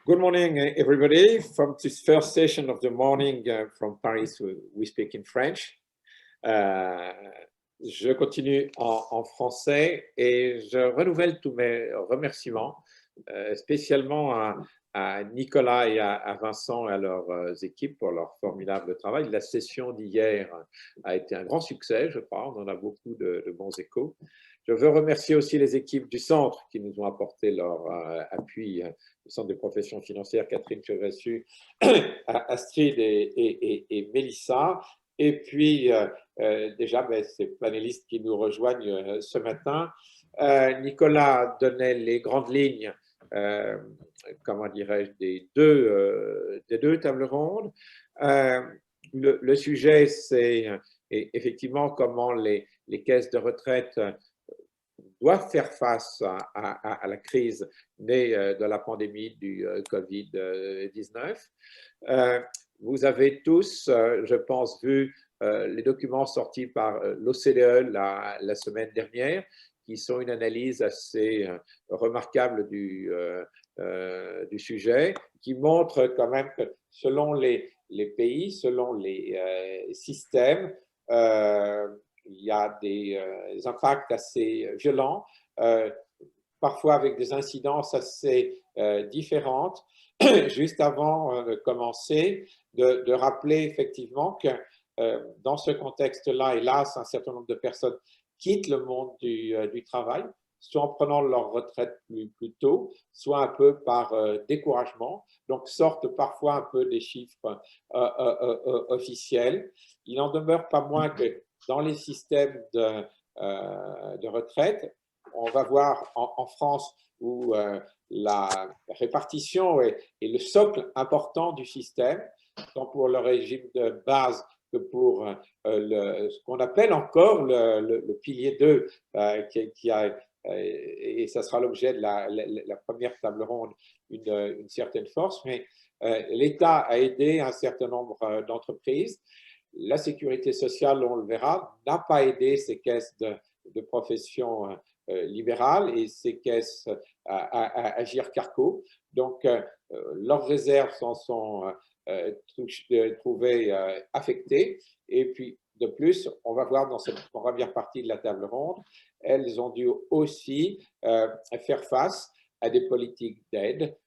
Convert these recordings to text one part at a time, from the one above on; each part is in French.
Good morning, everybody. From this first session of the morning from Paris, we speak in French. Je continue en français et je renouvelle tous mes remerciements, spécialement à Nicolas et à Vincent et à leurs équipes pour leur formidable travail. La session d'hier a été un grand succès, je crois. On en a beaucoup de bons échos. Je veux remercier aussi les équipes du centre qui nous ont apporté leur appui, le centre de professions financières, Catherine Chevassu, Astrid et Mélissa. Et puis, déjà, ces panélistes qui nous rejoignent ce matin. Nicolas donnait les grandes lignes, comment dirais-je, des deux tables rondes. Le sujet, c'est effectivement comment les caisses de retraite doivent faire face à la crise née de la pandémie du Covid-19. Vous avez tous, je pense, vu les documents sortis par l'OCDE la semaine dernière, qui sont une analyse assez remarquable du sujet, qui montre quand même que selon les pays, selon les systèmes, il y a des impacts assez violents, parfois avec des incidences assez différentes. Juste avant de commencer, de rappeler effectivement que dans ce contexte-là, hélas, un certain nombre de personnes quittent le monde du travail, soit en prenant leur retraite plus tôt, soit un peu par découragement, donc sortent parfois un peu des chiffres officiels. Il n'en demeure pas moins que dans les systèmes de retraite, on va voir en France où la répartition est le socle important du système, tant pour le régime de base que pour ce qu'on appelle encore le pilier 2, qui a, et ça sera l'objet de la première table ronde, une certaine force, mais l'État a aidé un certain nombre d'entreprises. La sécurité sociale, on le verra, n'a pas aidé ces caisses de profession libérales et ces caisses à agir carco. Donc, leurs réserves s'en sont trouvées affectées. Et puis, de plus, on va voir dans cette première partie de la table ronde, elles ont dû aussi faire face à des politiques d'aide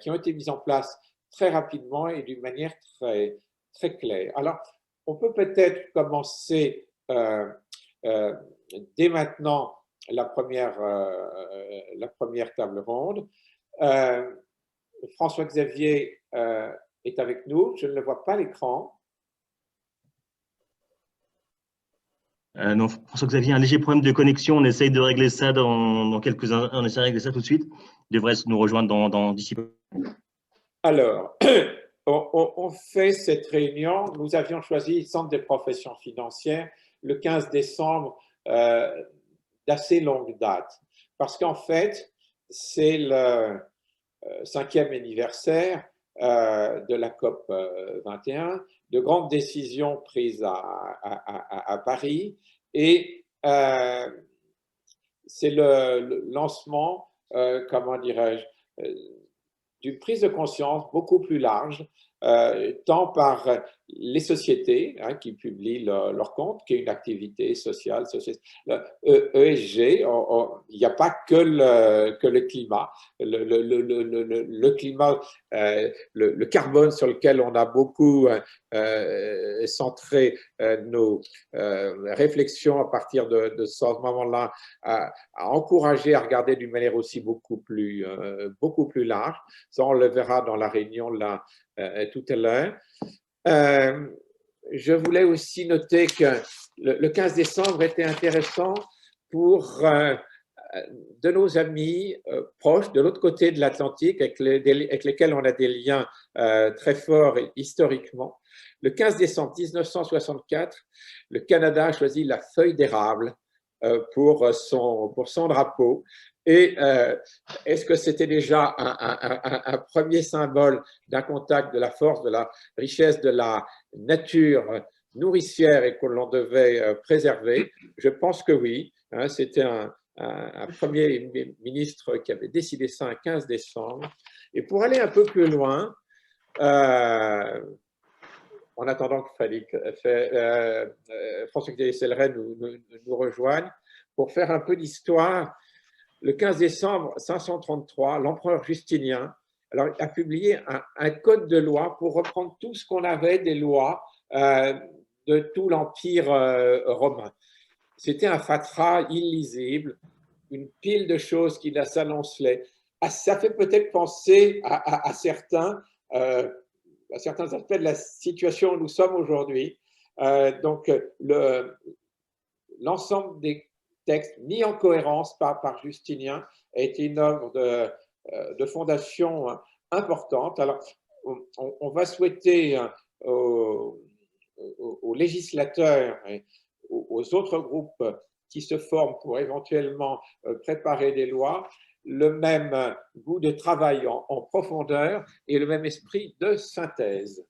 qui ont été mises en place très rapidement et d'une manière très claire. Alors, on peut peut-être commencer dès maintenant la première table ronde. François-Xavier est avec nous. Je ne le vois pas à l'écran. Non, François-Xavier, un léger problème de connexion. On essaye de régler ça dans quelques instants. On essaie de régler ça tout de suite. Il devrait nous rejoindre d'ici peu. Alors, on fait cette réunion. Nous avions choisi le Centre des professions financières le 15 décembre d'assez longue date. Parce qu'en fait, c'est le 5e anniversaire de la COP 21, de grandes décisions prises à Paris, et c'est le lancement, comment dirais-je, d'une prise de conscience beaucoup plus large, tant par les sociétés qui publient leurs comptes, qui est une activité sociale, ESG, il n'y a pas que le climat. Le climat, le carbone sur lequel on a beaucoup centré nos réflexions à partir de ce moment-là, à encourager à regarder d'une manière aussi beaucoup plus large. Ça, on le verra dans la réunion là, tout à l'heure. Je voulais aussi noter que le 15 décembre était intéressant pour de nos amis proches de l'autre côté de l'Atlantique, avec lesquels on a des liens très forts historiquement. Le 15 décembre 1964, le Canada a choisi la feuille d'érable pour son drapeau. Et est-ce que c'était déjà un premier symbole d'un contact de la force, de la richesse de la nature nourricière et que l'on devait préserver? Je pense que oui. C'était un un premier ministre qui avait décidé ça un 15 décembre. Et pour aller un peu plus loin, en attendant que François-Xavier Selleret nous rejoigne, pour faire un peu d'histoire, le 15 décembre 533, l'empereur Justinien a publié un code de loi pour reprendre tout ce qu'on avait des lois de tout l'Empire romain. C'était un fatras illisible, une pile de choses qui s'annonçaient. Ça fait peut-être penser à certains aspects de la situation où nous sommes aujourd'hui. Donc, l'ensemble des textes mis en cohérence par Justinien a été une œuvre de fondation importante. Alors, on va souhaiter aux législateurs et aux autres groupes qui se forment pour éventuellement préparer des lois le même goût de travail en profondeur et le même esprit de synthèse.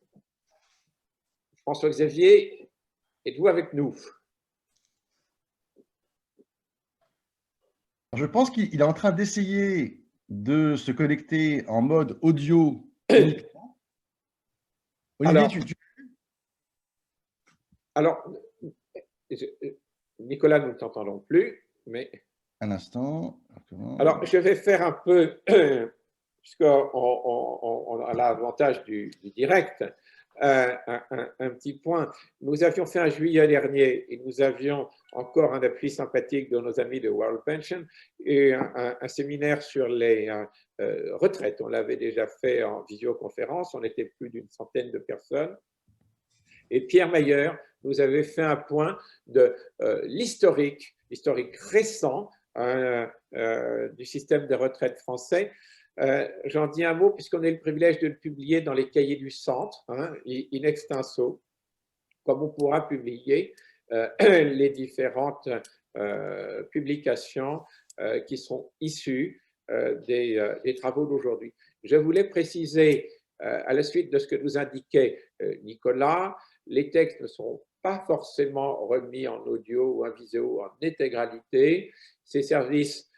François-Xavier, êtes-vous avec nous? Je pense qu'il est en train d'essayer de se connecter en mode audio uniquement. Olivier, alors, Nicolas, nous ne t'entendons plus, mais… Un instant. Alors, je vais faire un peu, puisqu'on a l'avantage du direct, un petit point. Nous avions fait en juillet dernier, et nous avions encore un appui sympathique de nos amis de World Pension, et un séminaire sur les retraites. On l'avait déjà fait en visioconférence, on était plus d'une centaine de personnes. Et Pierre Mayer nous avait fait un point de l'historique récent du système de retraite français. J'en dis un mot puisqu'on a eu le privilège de le publier dans les cahiers du centre, in extenso, comme on pourra publier les différentes publications qui sont issues des travaux d'aujourd'hui. Je voulais préciser, à la suite de ce que nous indiquait Nicolas, les textes ne sont pas forcément remis en audio ou en vidéo en intégralité. Ces services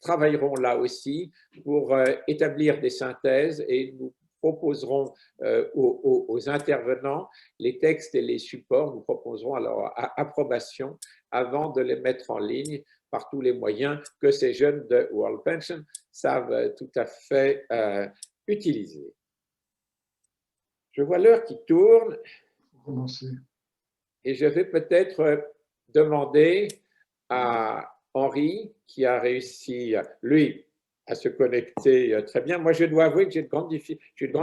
travailleront là aussi pour établir des synthèses et nous proposerons aux intervenants les textes et les supports. Nous proposerons alors approbation avant de les mettre en ligne par tous les moyens que ces jeunes de World Pension savent tout à fait utiliser. Je vois l'heure qui tourne et je vais peut-être demander à Henri, qui a réussi, lui, à se connecter très bien. Moi, je dois avouer que j'ai de grandes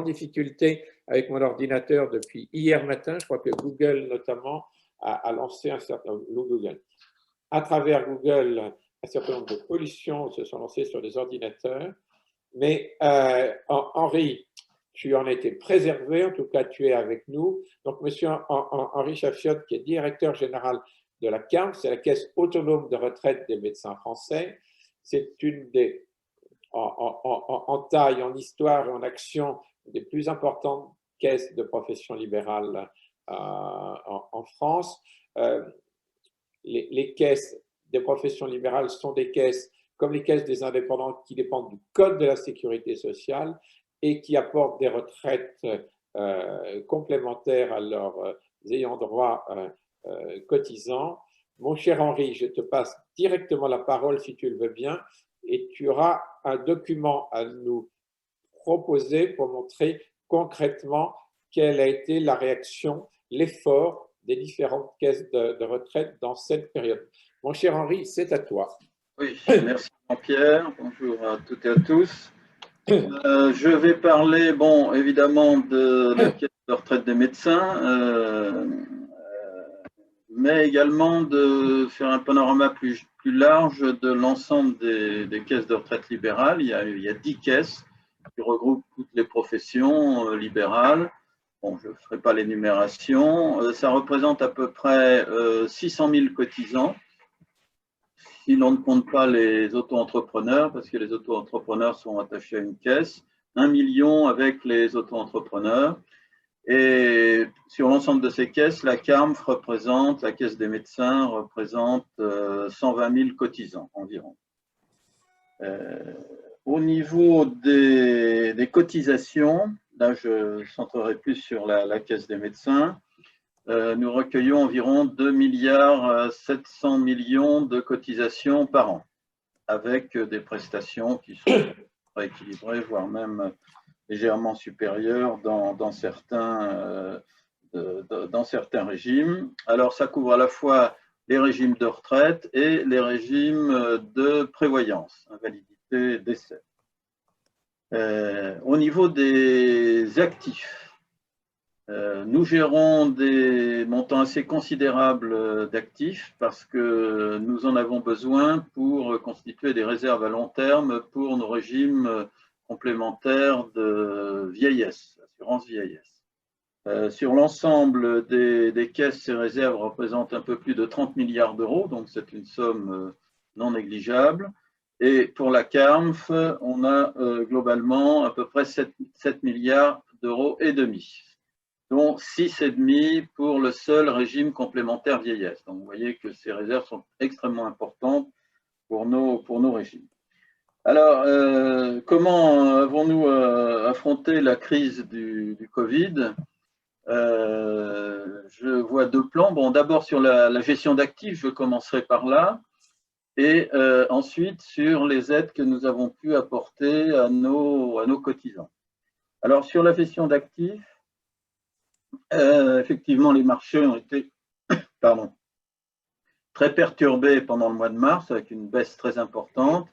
difficultés avec mon ordinateur depuis hier matin. Je crois que Google, notamment, a lancé un certain nombre, à travers Google, un certain nombre de pollutions se sont lancées sur les ordinateurs. Mais Henri, tu en as été préservé, en tout cas, tu es avec nous. Donc, monsieur Henri Chaffiot, qui est directeur général de la CARM, c'est la Caisse autonome de retraite des médecins français. C'est une des, en taille, en histoire et en action, des plus importantes caisses de profession libérale en France. Les caisses des professions libérales sont des caisses comme les caisses des indépendants qui dépendent du Code de la sécurité sociale et qui apportent des retraites complémentaires à leurs ayants droit cotisants. Mon cher Henri, je te passe directement la parole si tu le veux bien et tu auras un document à nous proposer pour montrer concrètement quelle a été la réaction, l'effort des différentes caisses de retraite dans cette période. Mon cher Henri, c'est à toi. Oui, merci Jean-Pierre. Bonjour à toutes et à tous. Je vais parler, bon, évidemment, de la caisse de retraite des médecins, mais également de faire un panorama plus large de l'ensemble des caisses de retraite libérales. Il y a 10 caisses qui regroupent toutes les professions libérales. Bon, je ne ferai pas l'énumération. Ça représente à peu près 600 000 cotisants. Si l'on ne compte pas les auto-entrepreneurs, parce que les auto-entrepreneurs sont attachés à une caisse, 1 million avec les auto-entrepreneurs. Et sur l'ensemble de ces caisses, la CARMF représente, la Caisse des médecins représente 120 000 cotisants environ. Au niveau des cotisations, là je centrerai plus sur la Caisse des médecins, nous recueillons environ 2,7 milliards de cotisations par an, avec des prestations qui sont équilibrées, voire même légèrement supérieures dans certains régimes. Alors, ça couvre à la fois les régimes de retraite et les régimes de prévoyance, invalidité, décès. Au niveau des actifs, nous gérons des montants assez considérables d'actifs parce que nous en avons besoin pour constituer des réserves à long terme pour nos régimes complémentaires de vieillesse, assurance vieillesse. Sur l'ensemble des caisses, ces réserves représentent un peu plus de 30 milliards d'euros, donc c'est une somme non négligeable. Et pour la CARMF, on a globalement à peu près 7 milliards d'euros et demi, dont 6,5 pour le seul régime complémentaire vieillesse. Donc vous voyez que ces réserves sont extrêmement importantes pour nos régimes. Alors, comment avons-nous affronté la crise du Covid? Je vois deux plans. Bon, d'abord sur la gestion d'actifs, je commencerai par là, et ensuite sur les aides que nous avons pu apporter à nos cotisants. Alors, sur la gestion d'actifs, effectivement, les marchés ont été très perturbés pendant le mois de mars, avec une baisse très importante.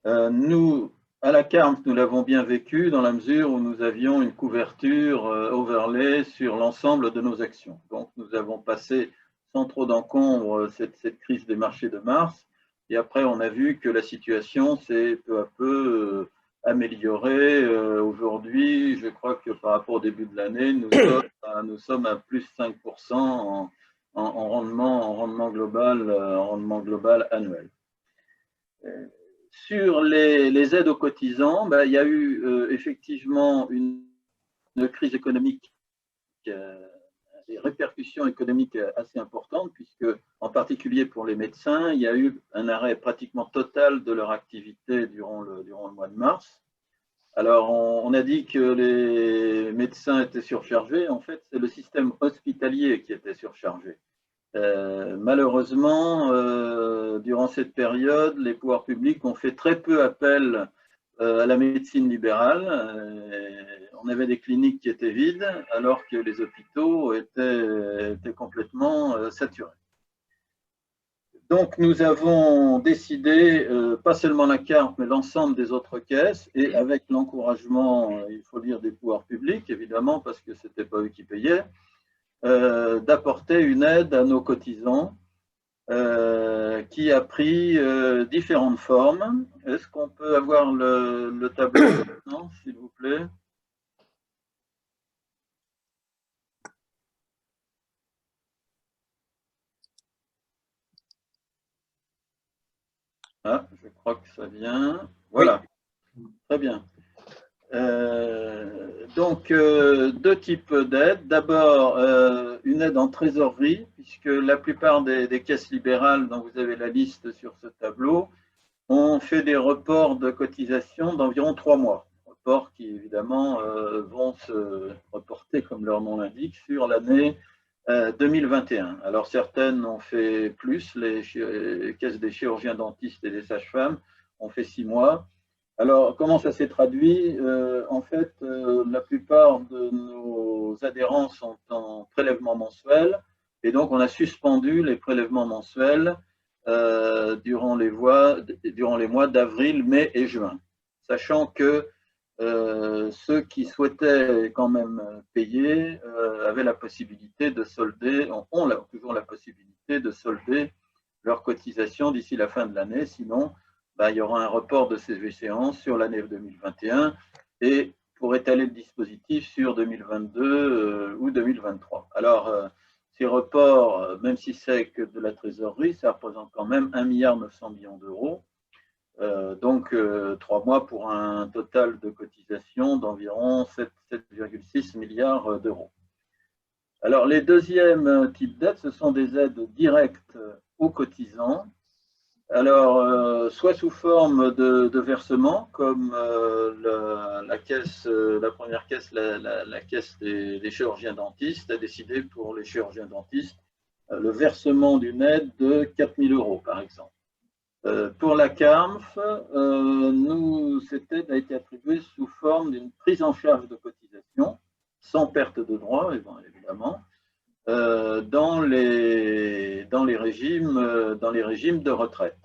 Nous, à la CARMF, nous l'avons bien vécu dans la mesure où nous avions une couverture overlay sur l'ensemble de nos actions. Donc, nous avons passé sans trop d'encombre cette crise des marchés de mars. Et après, on a vu que la situation s'est peu à peu améliorée. Aujourd'hui, je crois que par rapport au début de l'année, nous sommes à plus 5% en rendement global annuel. Sur les aides aux cotisants, il y a eu effectivement une crise économique, des répercussions économiques assez importantes, puisque en particulier pour les médecins, il y a eu un arrêt pratiquement total de leur activité durant le mois de mars. Alors, on a dit que les médecins étaient surchargés. En fait, c'est le système hospitalier qui était surchargé. Malheureusement, durant cette période, les pouvoirs publics ont fait très peu appel à la médecine libérale. On avait des cliniques qui étaient vides, alors que les hôpitaux étaient complètement saturés. Donc, nous avons décidé, pas seulement la CARMF, mais l'ensemble des autres caisses, et avec l'encouragement, il faut dire, des pouvoirs publics, évidemment, parce que ce n'était pas eux qui payaient, d'apporter une aide à nos cotisants qui a pris différentes formes. Est-ce qu'on peut avoir le tableau maintenant, s'il vous plaît? Ah, je crois que ça vient. Voilà, oui. Très bien. Donc, deux types d'aides. D'abord, une aide en trésorerie, puisque la plupart des caisses libérales, dont vous avez la liste sur ce tableau, ont fait des reports de cotisation d'environ 3 mois. Reports qui, évidemment, vont se reporter, comme leur nom l'indique, sur l'année 2021. Alors, certaines ont fait plus, les caisses des chirurgiens dentistes et des sages-femmes ont fait 6 mois. Alors, comment ça s'est traduit? En fait, la plupart de nos adhérents sont en prélèvement mensuel, et donc on a suspendu les prélèvements mensuels durant les mois d'avril, mai et juin, sachant que ceux qui souhaitaient quand même payer avaient la possibilité de solder, ont toujours la possibilité de solder leurs cotisations d'ici la fin de l'année, sinon il y aura un report de ces échéances sur l'année 2021 et pour étaler le dispositif sur 2022 ou 2023. Alors, ces reports, même si c'est que de la trésorerie, ça représente quand même 1,9 milliard d'euros. Donc, 3 mois pour un total de cotisation d'environ 7,6 milliards d'euros. Alors, les deuxièmes types d'aides, ce sont des aides directes aux cotisants. Alors, soit sous forme de versement, comme la première caisse, la caisse des chirurgiens dentistes, a décidé pour les chirurgiens dentistes le versement d'une aide de 4 000 €, par exemple. Pour la CARMF, cette aide a été attribuée sous forme d'une prise en charge de cotisation, sans perte de droit, évidemment, dans les régimes de retraite.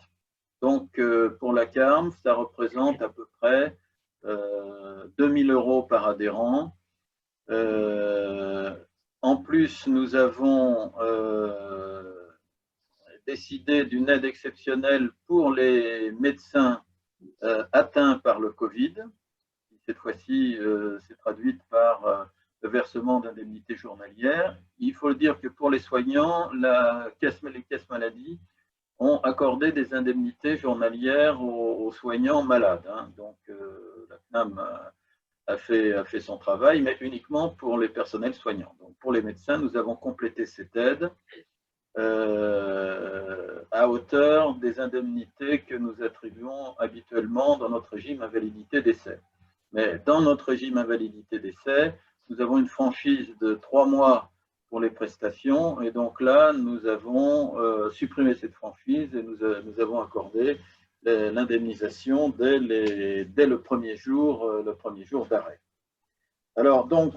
Donc, pour la CARMF, ça représente à peu près 2 000 € par adhérent. En plus, nous avons décidé d'une aide exceptionnelle pour les médecins atteints par le Covid. Cette fois-ci, c'est traduite par le versement d'indemnités journalières. Il faut dire que pour les soignants, les caisses maladie ont accordé des indemnités journalières aux soignants malades. Donc, la CNAM a fait son travail, mais uniquement pour les personnels soignants. Donc, pour les médecins, nous avons complété cette aide à hauteur des indemnités que nous attribuons habituellement dans notre régime invalidité décès. Mais dans notre régime invalidité décès, nous avons une franchise de 3 mois pour les prestations, et donc là, nous avons supprimé cette franchise et nous avons accordé l'indemnisation dès le premier jour d'arrêt. Alors, donc,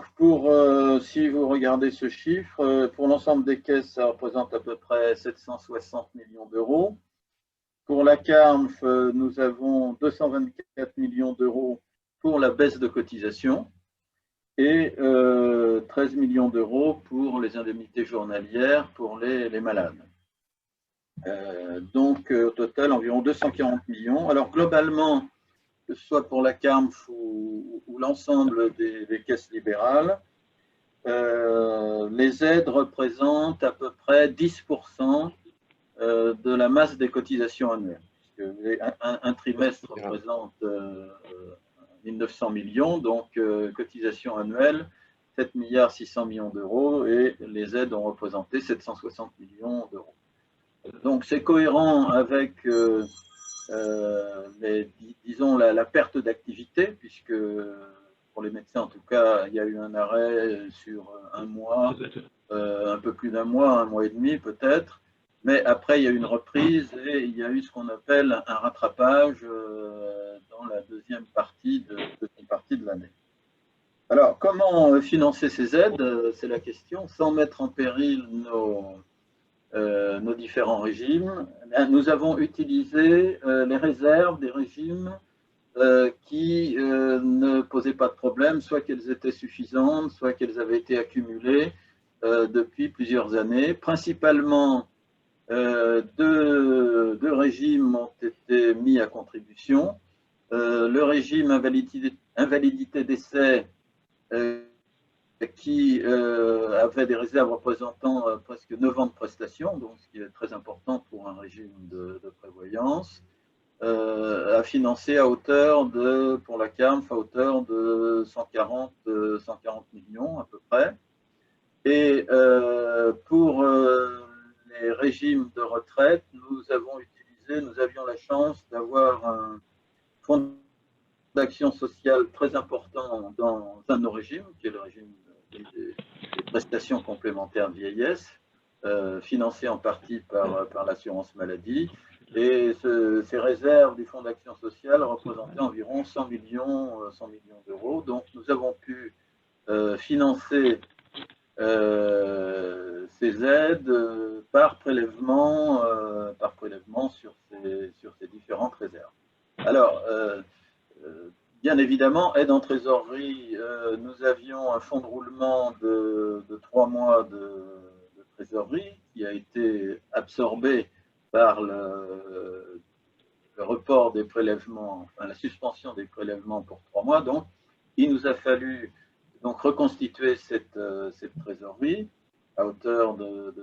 si vous regardez ce chiffre, pour l'ensemble des caisses, ça représente à peu près 760 millions d'euros. Pour la CARMF, nous avons 224 millions d'euros pour la baisse de cotisation et 13 millions d'euros pour les indemnités journalières pour les malades. Donc, au total, environ 240 millions. Alors, globalement, que ce soit pour la CARMF ou l'ensemble des caisses libérales, les aides représentent à peu près 10% de la masse des cotisations annuelles. Un trimestre représente 1900 millions, donc cotisations annuelles 7 600 millions d'euros et les aides ont représenté 760 millions d'euros. Donc c'est cohérent avec disons la perte d'activité, puisque pour les médecins en tout cas, il y a eu un arrêt sur un mois, un peu plus d'un mois et demi peut-être, mais après il y a eu une reprise et il y a eu ce qu'on appelle un rattrapage dans la deuxième partie de l'année. Alors comment financer ces aides? C'est la question, sans mettre en péril nos différents régimes. Nous avons utilisé les réserves des régimes qui ne posaient pas de problème, soit qu'elles étaient suffisantes, soit qu'elles avaient été accumulées depuis plusieurs années. Principalement, deux régimes ont été mis à contribution. Le régime invalidité décès qui avait des réserves représentant presque 9 ans de prestations, donc ce qui est très important pour un régime de prévoyance, a financé pour la CARMF à hauteur de 140 millions à peu près. Et pour les régimes de retraite, nous avions la chance d'avoir un fonds d'action sociale très important dans un de nos régimes, qui est le régime des prestations complémentaires de vieillesse, financé en partie par l'assurance maladie. Et ces réserves du fonds d'action sociale représentaient environ 100 millions d'euros. Donc, nous avons pu financer ces aides par prélèvement sur ces différentes réserves. Alors, bien évidemment, aide en trésorerie, nous avions un fonds de roulement de 3 mois de trésorerie qui a été absorbé par le report des prélèvements, enfin la suspension des prélèvements pour 3 mois. Donc, il nous a fallu donc reconstituer cette trésorerie à hauteur de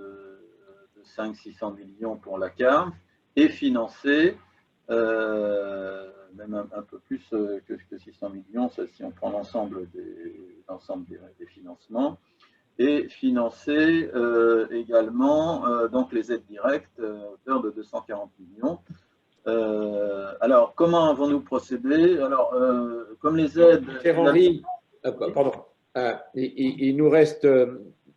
500-600 millions pour la CARMF et financer même un peu plus que 600 millions, ça, si on prend l'ensemble des financements, et financer également donc les aides directes à hauteur de 240 millions. Alors, comment avons-nous procédé? Alors, comme les aides… Cher Henri, pardon, il nous reste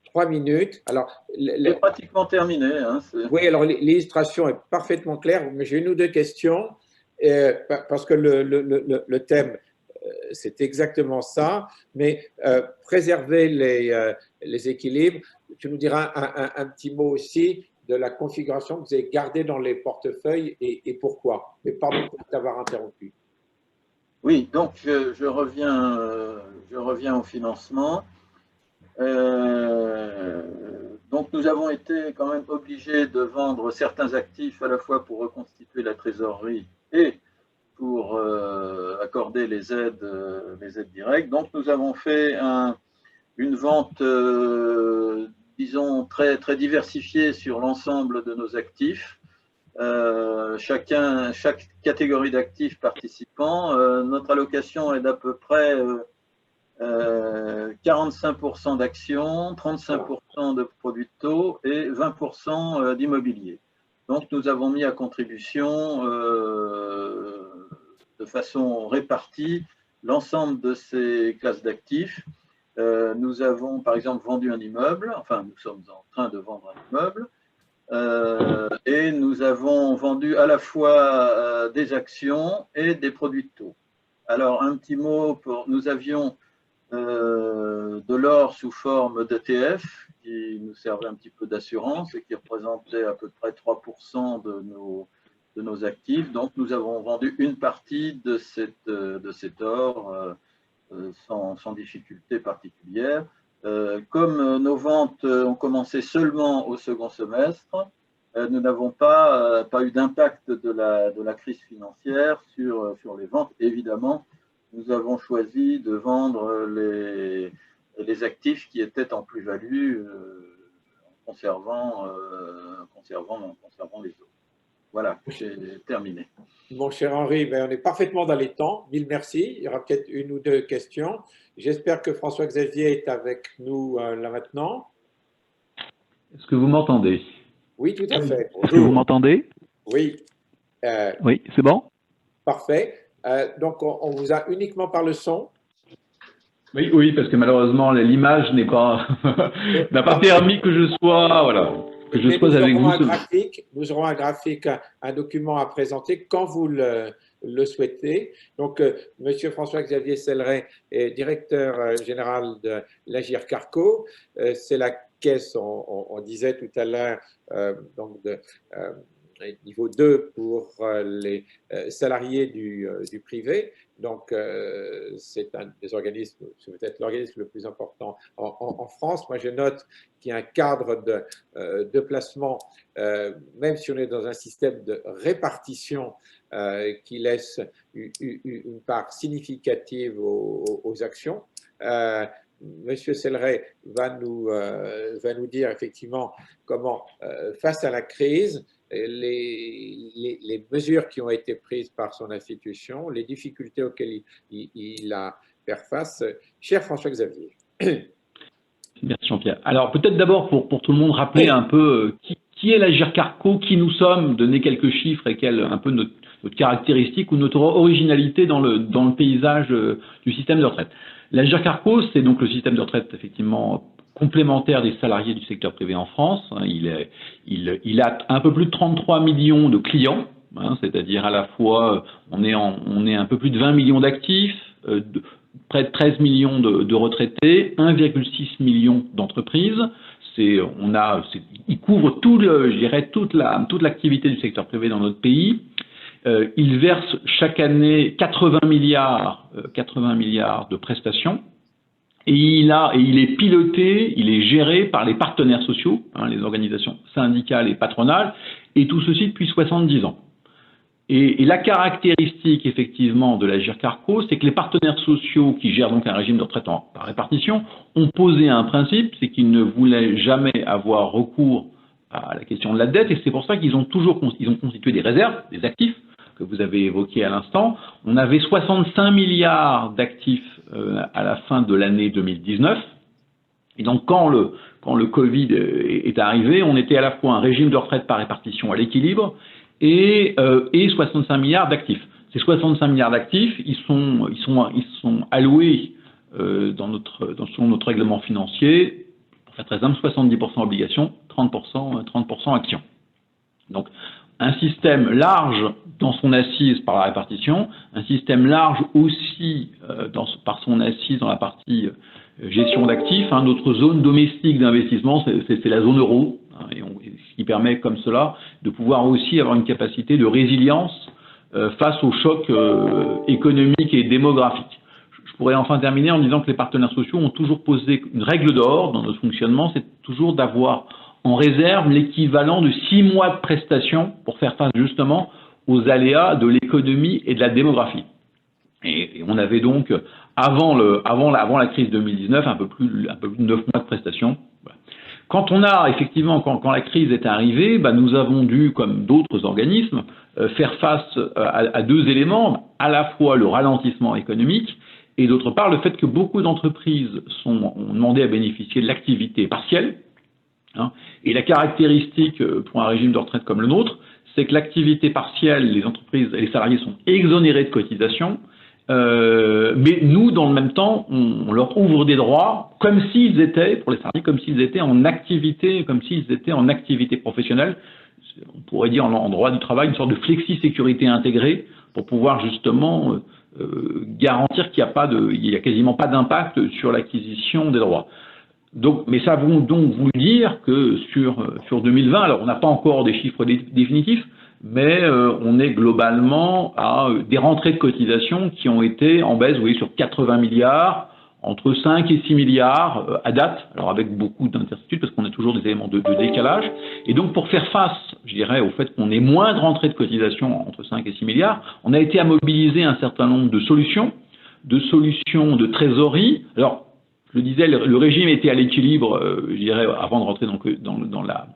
3 minutes. Alors, c'est pratiquement terminé. Hein, oui, alors l'illustration est parfaitement claire, mais j'ai une ou deux questions, parce que le thème, c'est exactement ça, mais préserver les équilibres. Tu nous diras un petit mot aussi de la configuration que vous avez gardée dans les portefeuilles et pourquoi. Mais pardon pour t'avoir interrompu. Oui, donc je reviens au financement. Donc nous avons été quand même obligés de vendre certains actifs à la fois pour reconstituer la trésorerie et pour accorder les aides directes. Donc nous avons fait une vente, disons, très diversifiée sur l'ensemble de nos actifs. Chaque catégorie d'actifs participant, notre allocation est d'à peu près 45% d'actions, 35% de produits de taux et 20% d'immobilier. Donc nous avons mis à contribution de façon répartie l'ensemble de ces classes d'actifs. Nous avons par exemple vendu un immeuble, enfin nous sommes en train de vendre un immeuble, et nous avons vendu à la fois des actions et des produits de taux. Alors un petit mot, nous avions de l'or sous forme d'ETF qui nous servait un petit peu d'assurance et qui représentait à peu près 3% de nos actifs. Donc nous avons vendu une partie de cet or sans difficulté particulière. Comme nos ventes ont commencé seulement au second semestre, nous n'avons pas eu d'impact de la crise financière sur les ventes. Évidemment, nous avons choisi de vendre les actifs qui étaient en plus-value en conservant les autres. Voilà, j'ai terminé. Mon cher Henri, ben on est parfaitement dans les temps. Mille merci. Il y aura peut-être une ou deux questions. J'espère que François-Xavier est avec nous là maintenant. Est-ce que vous m'entendez? Oui, tout à fait. Est-ce que vous m'entendez? Oui. Oui, c'est bon? Parfait. Donc, on vous a uniquement par le son. Oui, parce que malheureusement, l'image n'a pas permis que je sois, voilà, que je sois avec vous. Nous aurons un graphique, un document à présenter quand vous le souhaitez. Donc, Monsieur François-Xavier Selleret est directeur général de l'Agirc Arrco. C'est la caisse, on disait tout à l'heure, donc de niveau 2 pour les salariés du privé. Donc, c'est un des organismes, c'est peut-être l'organisme le plus important en France. Moi, je note qu'il y a un cadre de placement, même si on est dans un système de répartition qui laisse une part significative aux actions. Monsieur Selleret va nous dire effectivement comment, face à la crise, les mesures qui ont été prises par son institution, les difficultés auxquelles il a faire face. Cher François-Xavier. Merci Jean-Pierre. Alors peut-être d'abord pour tout le monde rappeler un peu qui est l'Agirc Arrco, qui nous sommes, donner quelques chiffres et quelle un peu notre caractéristique ou notre originalité dans le paysage du système de retraite. L'Agirc Arrco, c'est donc le système de retraite effectivement complémentaire des salariés du secteur privé en France. Il a un peu plus de 33 millions de clients, c'est-à-dire à la fois on est un peu plus de 20 millions d'actifs, près de 13 millions de retraités, 1,6 million d'entreprises. Il couvre toute l'activité du secteur privé dans notre pays. Il verse chaque année 80 milliards de prestations. Et il est piloté, il est géré par les partenaires sociaux, les organisations syndicales et patronales, et tout ceci depuis 70 ans. Et la caractéristique effectivement de l'Agirc Arrco, c'est que les partenaires sociaux qui gèrent donc un régime de retraite par répartition ont posé un principe, c'est qu'ils ne voulaient jamais avoir recours à la question de la dette, et c'est pour ça qu'ils ont constitué des réserves, des actifs, que vous avez évoqué à l'instant. On avait 65 milliards d'actifs à la fin de l'année 2019. Et donc, quand le Covid est arrivé, on était à la fois un régime de retraite par répartition à l'équilibre et 65 milliards d'actifs. Ces 65 milliards d'actifs, ils sont alloués selon notre règlement financier, pour faire très simple, 70% obligations, 30% actions. Donc, un système large dans son assise par la répartition, un système large aussi par son assise dans la partie gestion d'actifs. Notre zone domestique d'investissement, c'est la zone euro, ce qui permet comme cela de pouvoir aussi avoir une capacité de résilience face aux chocs économiques et démographiques. Je pourrais enfin terminer en disant que les partenaires sociaux ont toujours posé une règle d'or dans notre fonctionnement, c'est toujours d'avoir en réserve l'équivalent de 6 mois de prestations pour faire face justement aux aléas de l'économie et de la démographie. Et on avait donc, avant la crise 2019, un peu plus de 9 mois de prestations. Voilà. Quand la crise est arrivée, nous avons dû, comme d'autres organismes, faire face à deux éléments, à la fois le ralentissement économique et d'autre part le fait que beaucoup d'entreprises ont demandé à bénéficier de l'activité partielle. Et la caractéristique pour un régime de retraite comme le nôtre, c'est que l'activité partielle, les entreprises et les salariés sont exonérés de cotisations, mais nous, dans le même temps, on leur ouvre des droits comme s'ils étaient, pour les salariés, comme s'ils étaient en activité professionnelle. On pourrait dire en droit du travail une sorte de flexi-sécurité intégrée pour pouvoir justement garantir qu'il n'y a quasiment pas d'impact sur l'acquisition des droits. Donc, mais ça veut donc vous dire que sur 2020, alors on n'a pas encore des chiffres définitifs, mais on est globalement à des rentrées de cotisations qui ont été en baisse, vous voyez, sur 80 milliards, entre 5 et 6 milliards à date, alors avec beaucoup d'incertitudes parce qu'on a toujours des éléments de décalage. Et donc pour faire face, je dirais, au fait qu'on ait moins de rentrées de cotisations entre 5 et 6 milliards, on a été à mobiliser un certain nombre de solutions de trésorerie. Alors, je le disais, le régime était à l'équilibre, je dirais, avant de rentrer dans la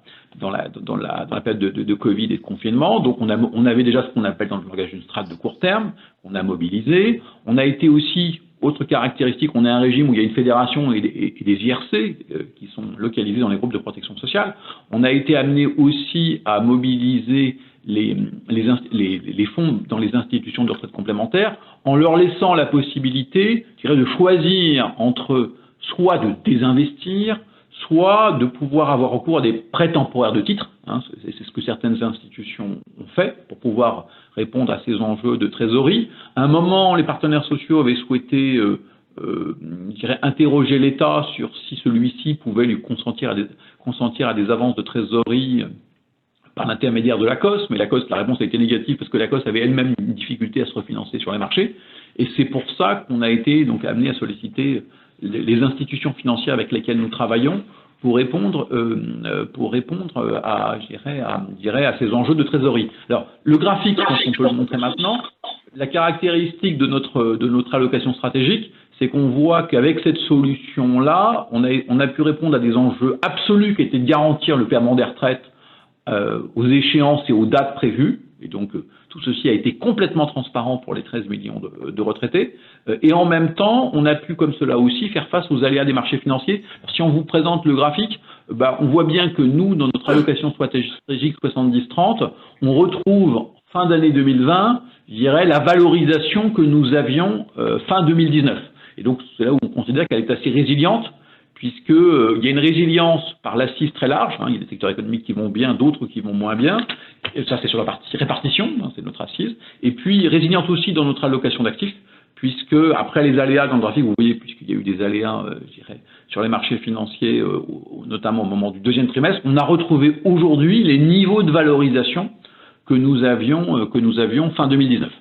période de Covid et de confinement. Donc, on avait déjà ce qu'on appelle dans le langage une strate de court terme, qu'on a mobilisé. On a été aussi, autre caractéristique, on a un régime où il y a une fédération et des IRC qui sont localisés dans les groupes de protection sociale. On a été amené aussi à mobiliser les fonds dans les institutions de retraite complémentaire en leur laissant la possibilité, je dirais, de choisir entre soit de désinvestir, soit de pouvoir avoir recours à des prêts temporaires de titres. C'est ce que certaines institutions ont fait pour pouvoir répondre à ces enjeux de trésorerie. À un moment, les partenaires sociaux avaient souhaité je dirais, interroger l'État sur si celui-ci pouvait lui consentir à des avances de trésorerie par l'intermédiaire de l'ACOS, mais l'ACOS, la réponse a été négative parce que l'ACOS avait elle-même une difficulté à se refinancer sur les marchés. Et c'est pour ça qu'on a été donc amené à solliciter les institutions financières avec lesquelles nous travaillons pour répondre à ces enjeux de trésorerie. Alors, le graphique, je pense qu'on peut le montrer maintenant. La caractéristique de notre allocation stratégique, c'est qu'on voit qu'avec cette solution-là, on a pu répondre à des enjeux absolus qui étaient de garantir le paiement des retraites aux échéances et aux dates prévues. Et donc, tout ceci a été complètement transparent pour les 13 millions de retraités. Et en même temps, on a pu, comme cela aussi, faire face aux aléas des marchés financiers. Alors, si on vous présente le graphique, on voit bien que nous, dans notre allocation stratégique 70-30, on retrouve fin d'année 2020, je dirais, la valorisation que nous avions fin 2019. Et donc, c'est là où on considère qu'elle est assez résiliente, puisqu'il y a une résilience par l'assise très large, il y a des secteurs économiques qui vont bien, d'autres qui vont moins bien, et ça c'est sur la partie répartition, c'est notre assise, et puis résiliente aussi dans notre allocation d'actifs, puisque après les aléas dans le graphique, vous voyez, puisqu'il y a eu des aléas, je dirais, sur les marchés financiers, notamment au moment du deuxième trimestre, on a retrouvé aujourd'hui les niveaux de valorisation que nous avions fin 2019.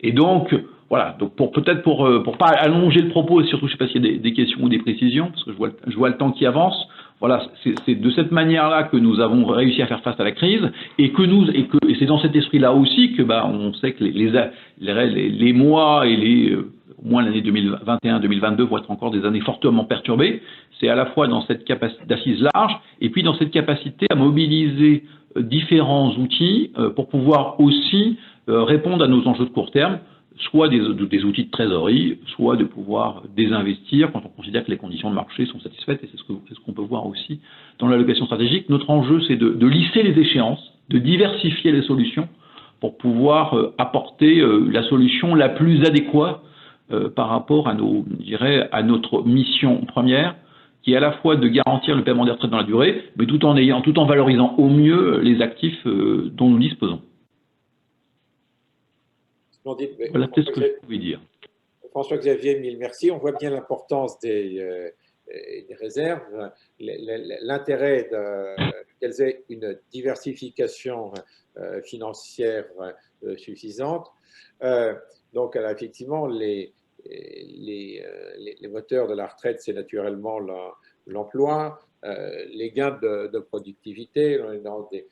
Et donc, voilà, donc pour pas allonger le propos, et surtout, je ne sais pas s'il y a des questions ou des précisions, parce que je vois le temps qui avance. Voilà, c'est de cette manière-là que nous avons réussi à faire face à la crise, et c'est dans cet esprit-là aussi que on sait que les mois et au moins l'année 2021-2022 vont être encore des années fortement perturbées. C'est à la fois dans cette capacité d'assise large, et puis dans cette capacité à mobiliser différents outils pour pouvoir aussi répondre à nos enjeux de court terme. soit des outils de trésorerie, soit de pouvoir désinvestir quand on considère que les conditions de marché sont satisfaites, et c'est ce qu'on peut voir aussi dans l'allocation stratégique. Notre enjeu, c'est de lisser les échéances, de diversifier les solutions pour pouvoir apporter la solution la plus adéquate par rapport à notre mission première, qui est à la fois de garantir le paiement des retraites dans la durée, mais tout en valorisant au mieux les actifs dont nous disposons. Voilà peut-être ce que je pouvais dire. François-Xavier, mille merci. On voit bien l'importance des réserves, l'intérêt qu'elles aient une diversification financière suffisante. Donc, effectivement, les moteurs de la retraite, c'est naturellement l'emploi, les gains de productivité, dans des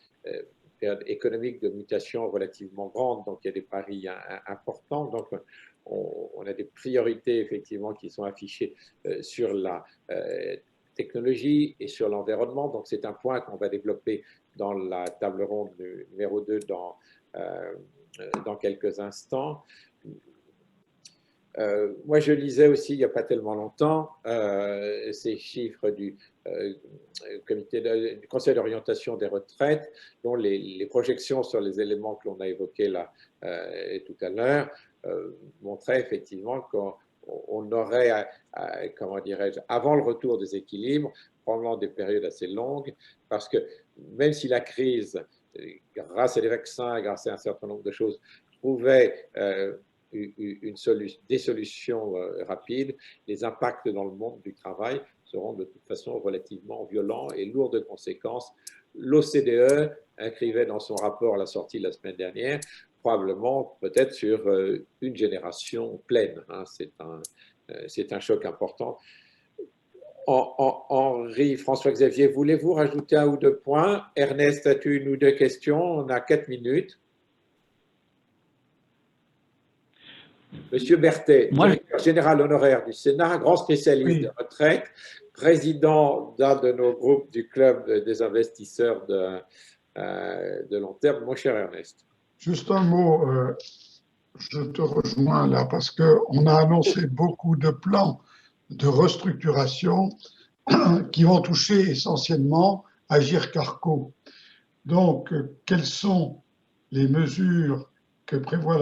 périodes économiques de mutation relativement grandes, donc il y a des paris importants. Donc, on a des priorités effectivement qui sont affichées sur la technologie et sur l'environnement. Donc, c'est un point qu'on va développer dans la table ronde numéro 2 dans quelques instants. Moi, je lisais aussi, il n'y a pas tellement longtemps, ces chiffres du Conseil d'orientation des retraites, dont les projections sur les éléments que l'on a évoqués là tout à l'heure montraient effectivement qu'on aurait, comment dirais-je, avant le retour des équilibres, probablement des périodes assez longues, parce que même si la crise, grâce à des vaccins, grâce à un certain nombre de choses, trouvait des solutions rapides, les impacts dans le monde du travail seront de toute façon relativement violents et lourds de conséquences. L'OCDE écrivait dans son rapport à la sortie de la semaine dernière, probablement peut-être sur une génération pleine. C'est un choc important. Henri, François-Xavier, voulez-vous rajouter un ou deux points? Ernest, as-tu une ou deux questions? On a 4 minutes. Monsieur Berthet, directeur général honoraire du Sénat, grand spécialiste de retraite, président d'un de nos groupes du club des investisseurs de long terme. Mon cher Ernest. Juste un mot, je te rejoins là parce qu'on a annoncé beaucoup de plans de restructuration qui vont toucher essentiellement Agirc Arrco. Donc, quelles sont les mesures que prévoit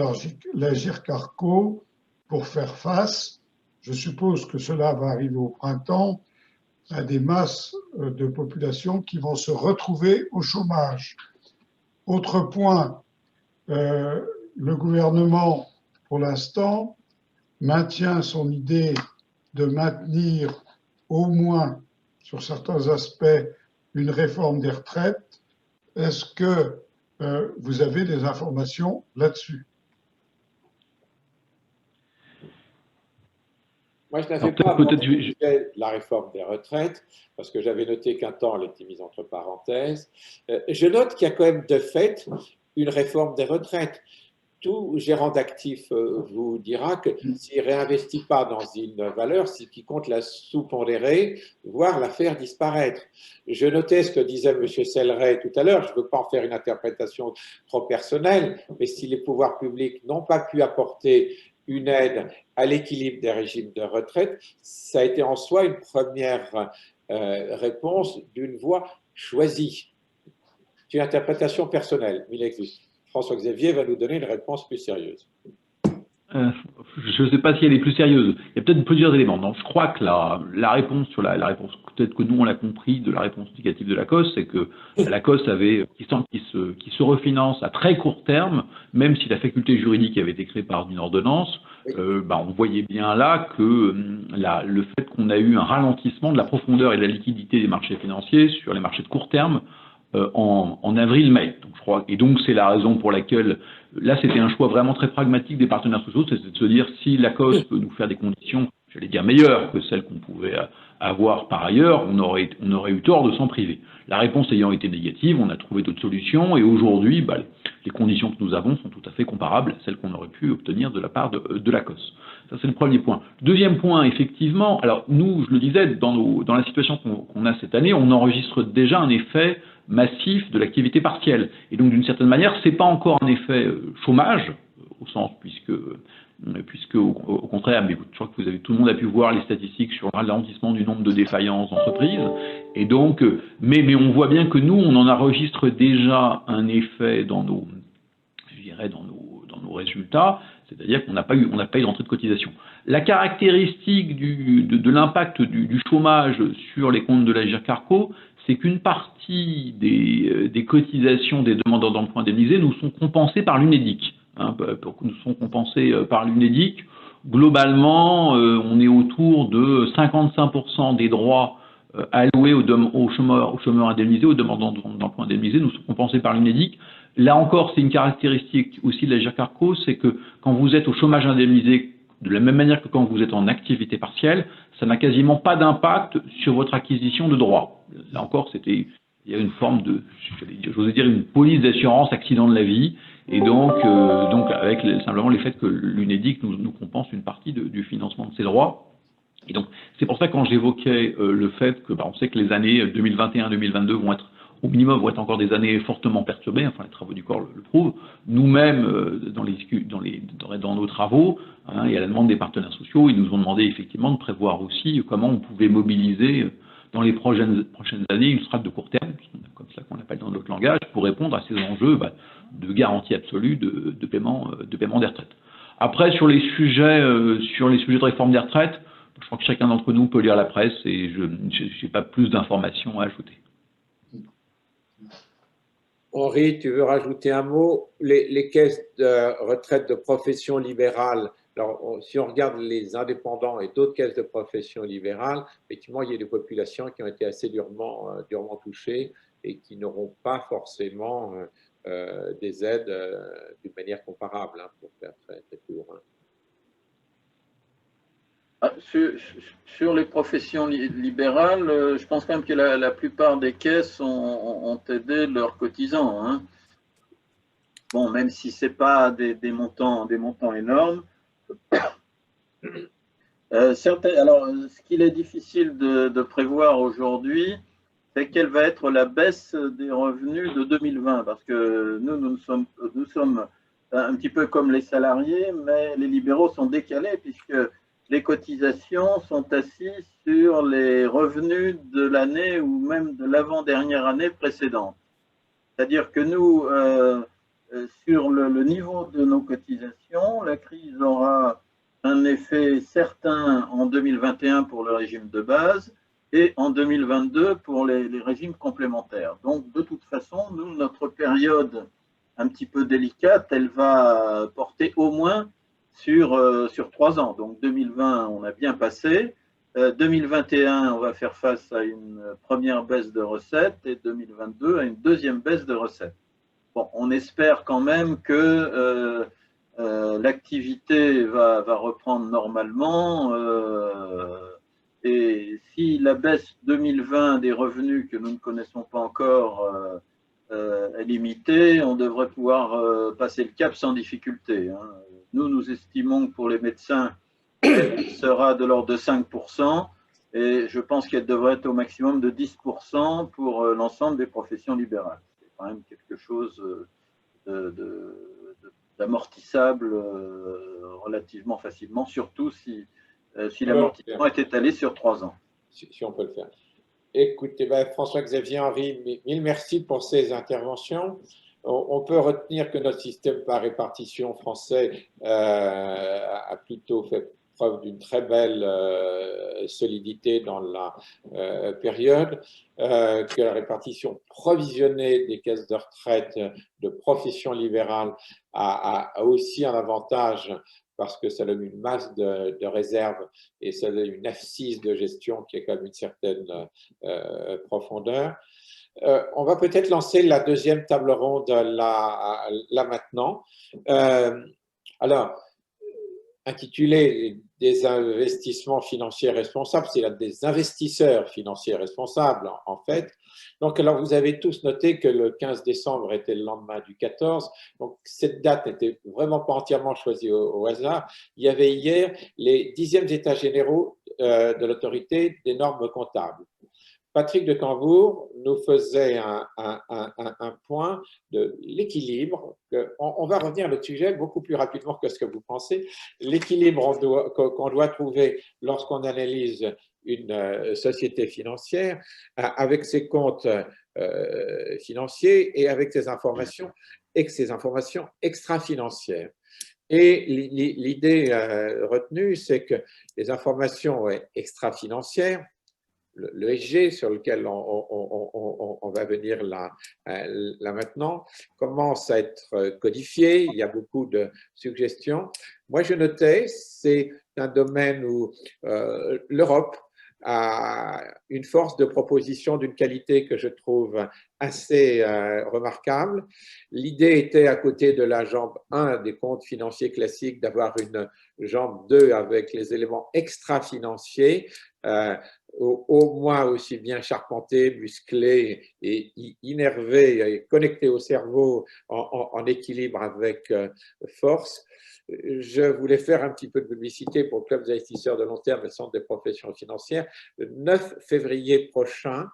l'Agirc Arrco pour faire face? Je suppose que cela va arriver au printemps à des masses de population qui vont se retrouver au chômage. Autre point, le gouvernement, pour l'instant, maintient son idée de maintenir au moins, sur certains aspects, une réforme des retraites. Est-ce que vous avez des informations là-dessus? Moi, je n'avais pas abordé la réforme des retraites, parce que j'avais noté qu'un temps, elle était mise entre parenthèses. Je note qu'il y a quand même de fait une réforme des retraites. Tout gérant d'actifs vous dira que s'il ne réinvestit pas dans une valeur, c'est qu'il compte la sous-pondérer, voire la faire disparaître. Je notais ce que disait M. Selleret tout à l'heure, je ne veux pas en faire une interprétation trop personnelle, mais si les pouvoirs publics n'ont pas pu apporter une aide à l'équilibre des régimes de retraite, ça a été en soi une première réponse d'une voie choisie. C'est une interprétation personnelle, mais il existe. François-Xavier va nous donner une réponse plus sérieuse. Je ne sais pas si elle est plus sérieuse. Il y a peut-être plusieurs éléments. Donc, je crois que la réponse sur la réponse, peut-être que nous on l'a compris de la réponse négative de l'ACOS, c'est que l'ACOS qui se refinance à très court terme, même si la faculté juridique avait été créée par une ordonnance, on voyait bien là que le fait qu'on a eu un ralentissement de la profondeur et de la liquidité des marchés financiers sur les marchés de court terme en avril-mai. Et donc, c'est la raison pour laquelle, là, c'était un choix vraiment très pragmatique des partenaires sociaux, c'est de se dire, si l'ACOS peut nous faire des conditions, j'allais dire, meilleures que celles qu'on pouvait avoir par ailleurs, on aurait eu tort de s'en priver. La réponse ayant été négative, on a trouvé d'autres solutions, et aujourd'hui, les conditions que nous avons sont tout à fait comparables à celles qu'on aurait pu obtenir de la part de l'ACOS. Ça, c'est le premier point. Deuxième point, effectivement, alors nous, je le disais, dans la situation qu'on a cette année, on enregistre déjà un effet massif de l'activité partielle. Et donc, d'une certaine manière, ce n'est pas encore un effet chômage, au sens puisque puisque au contraire, mais je crois que tout le monde a pu voir les statistiques sur le ralentissement du nombre de défaillances d'entreprises. Et donc, mais on voit bien que nous, on en enregistre déjà un effet dans nos résultats, c'est-à-dire qu'on n'a pas eu d'entrée de cotisation. La caractéristique de l'impact du chômage sur les comptes de l'Agirc Arrco, c'est qu'une partie des cotisations des demandeurs d'emploi indemnisés nous sont compensées par l'UNEDIC. Nous sont compensées par l'UNEDIC. Globalement, on est autour de 55% des droits alloués aux chômeurs indemnisés, aux demandeurs d'emploi indemnisés, nous sont compensés par l'UNEDIC. Là encore, c'est une caractéristique aussi de l'Agirc Arrco, c'est que quand vous êtes au chômage indemnisé, de la même manière que quand vous êtes en activité partielle, ça n'a quasiment pas d'impact sur votre acquisition de droits. Là encore, il y a une forme de, j'osais dire, une police d'assurance accident de la vie, et donc avec simplement le fait que l'UNEDIC nous compense une partie du financement de ces droits. Et donc, c'est pour ça que quand j'évoquais le fait que, on sait que les années 2021-2022 vont être au minimum, vont être encore des années fortement perturbées, enfin les travaux du corps le prouvent. Nous-mêmes, dans nos travaux, et à la demande des partenaires sociaux, ils nous ont demandé effectivement de prévoir aussi comment on pouvait mobiliser dans les prochaines années une strate de court terme, comme ça qu'on l'appelle dans notre langage, pour répondre à ces enjeux de garantie absolue de paiement des retraites. Après, sur les sujets de réforme des retraites, je crois que chacun d'entre nous peut lire la presse et je n'ai pas plus d'informations à ajouter. Henri, tu veux rajouter un mot? Les caisses de retraite de profession libérale, alors si on regarde les indépendants et d'autres caisses de profession libérale, effectivement, il y a des populations qui ont été assez durement touchées et qui n'auront pas forcément des aides d'une manière comparable, pour faire très court. Sur les professions libérales, je pense quand même que la plupart des caisses ont aidé leurs cotisants. Bon, même si ce n'est pas des montants énormes. Alors, ce qu'il est difficile de prévoir aujourd'hui, c'est quelle va être la baisse des revenus de 2020. Parce que nous sommes un petit peu comme les salariés, mais les libéraux sont décalés puisque les cotisations sont assises sur les revenus de l'année ou même de l'avant-dernière année précédente. C'est-à-dire que nous, sur le niveau de nos cotisations, la crise aura un effet certain en 2021 pour le régime de base et en 2022 pour les régimes complémentaires. Donc, de toute façon, nous, notre période un petit peu délicate, elle va porter au moins sur 3 ans. Donc 2020, on a bien passé. 2021, on va faire face à une première baisse de recettes et 2022 à une deuxième baisse de recettes. Bon, on espère quand même que l'activité va reprendre normalement et si la baisse 2020 des revenus que nous ne connaissons pas encore est limitée, on devrait pouvoir passer le cap sans difficulté. Nous estimons que pour les médecins, elle sera de l'ordre de 5% et je pense qu'elle devrait être au maximum de 10% pour l'ensemble des professions libérales. C'est quand même quelque chose d'amortissable relativement facilement, surtout si l'amortissement est étalé sur 3 ans. Si on peut le faire. Écoutez, François-Xavier Henri, mille merci pour ces interventions. On peut retenir que notre système par répartition français a plutôt fait preuve d'une très belle solidité dans la période, que la répartition provisionnée des caisses de retraite de profession libérale a aussi un avantage parce que ça donne une masse de réserves et ça donne une assise de gestion qui a quand même une certaine profondeur. On va peut-être lancer la deuxième table ronde là maintenant. Alors, intitulé des investissements financiers responsables, c'est des investisseurs financiers responsables en fait. Donc, alors vous avez tous noté que le 15 décembre était le lendemain du 14, donc cette date n'était vraiment pas entièrement choisie au hasard. Il y avait hier les 10e états généraux de l'autorité des normes comptables. Patrick de Cambourg nous faisait un point de l'équilibre. On va revenir à notre sujet beaucoup plus rapidement que ce que vous pensez. L'équilibre qu'on doit trouver lorsqu'on analyse une société financière avec ses comptes financiers et avec ses informations extra-financières. Et l'idée retenue, c'est que les informations extra-financières, le SG sur lequel on va venir là maintenant, commence à être codifié. Il y a beaucoup de suggestions. Moi, je notais, c'est un domaine où l'Europe a une force de proposition d'une qualité que je trouve assez remarquable. L'idée était, à côté de la jambe 1 des comptes financiers classiques, d'avoir une jambe 2 avec les éléments extra-financiers, au moins aussi bien charpentés, musclés et innervés et connectés au cerveau en équilibre avec force. Je voulais faire un petit peu de publicité pour le Club des investisseurs de long terme et le Centre des professions financières. Le 9 février prochain,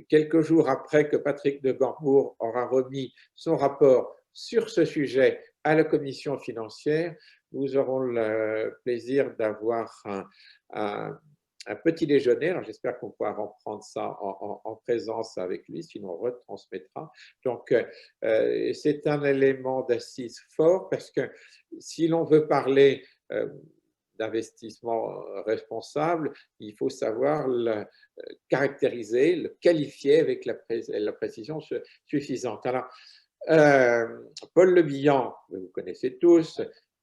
quelques jours après que Patrick de Cambourg aura remis son rapport sur ce sujet à la commission financière, nous aurons le plaisir d'avoir un petit déjeuner. Alors, j'espère qu'on pourra reprendre ça en présence avec lui, sinon on retransmettra. Donc, c'est un élément d'assise fort parce que si l'on veut parler d'investissement responsable, il faut savoir le caractériser, le qualifier avec la précision suffisante. Alors, Paul Le Bihan, vous connaissez tous,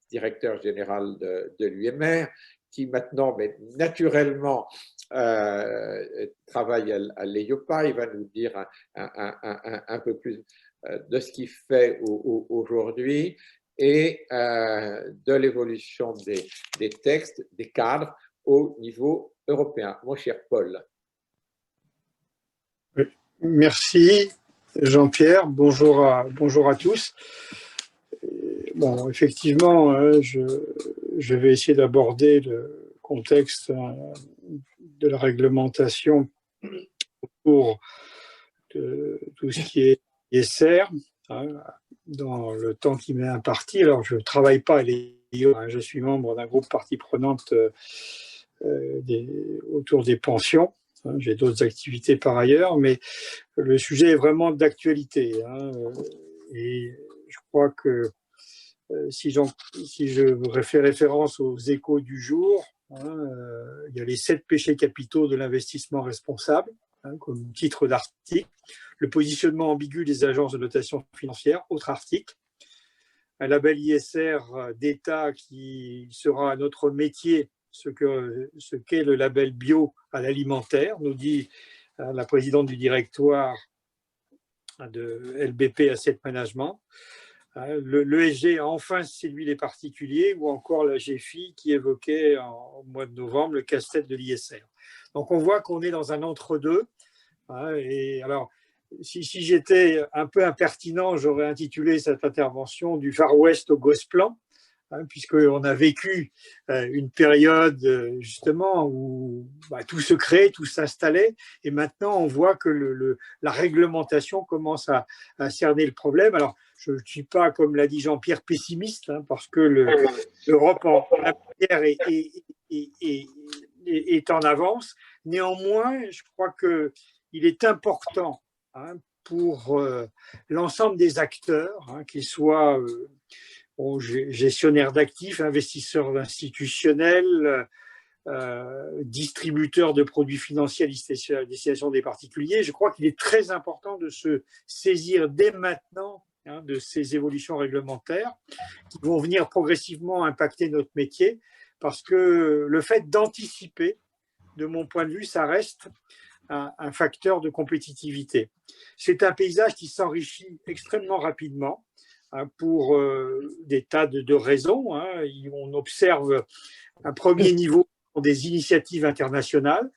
directeur général de l'UMR, qui maintenant, mais naturellement, travaille à l'EIOPA. Il va nous dire un peu plus de ce qu'il fait aujourd'hui et de l'évolution des textes, des cadres au niveau européen. Mon cher Paul. Merci Jean-Pierre, bonjour à tous. Bon, effectivement, je vais essayer d'aborder le contexte de la réglementation pour tout ce qui est ISR dans le temps qui m'est imparti. Alors, je ne travaille pas à l'EIO, je suis membre d'un groupe partie prenante autour des pensions. J'ai d'autres activités par ailleurs, mais le sujet est vraiment d'actualité. Et je crois que si je fais référence aux échos du jour, il y a les 7 péchés capitaux de l'investissement responsable, comme titre d'article, le positionnement ambigu des agences de notation financière, autre article, un label ISR d'État qui sera notre métier, ce qu'est le label bio à l'alimentaire, nous dit la présidente du directoire de LBP Asset Management. L'ESG a enfin séduit les particuliers, ou encore la GFI qui évoquait au mois de novembre le casse-tête de l'ISR. Donc on voit qu'on est dans un entre-deux. Et alors, si j'étais un peu impertinent, j'aurais intitulé cette intervention du Far West au Gosplan, puisqu'on a vécu une période justement où tout se créait, tout s'installait, et maintenant on voit que la réglementation commence à cerner le problème. Alors, je ne suis pas, comme l'a dit Jean-Pierre, pessimiste, parce que l'Europe en la matière est en avance. Néanmoins, je crois qu'il est important pour l'ensemble des acteurs, qu'ils soient gestionnaires d'actifs, investisseurs institutionnels, distributeurs de produits financiers à destination des particuliers. Je crois qu'il est très important de se saisir dès maintenant de ces évolutions réglementaires qui vont venir progressivement impacter notre métier, parce que le fait d'anticiper, de mon point de vue, ça reste un facteur de compétitivité. C'est un paysage qui s'enrichit extrêmement rapidement pour des tas de raisons. On observe un premier niveau des initiatives internationales.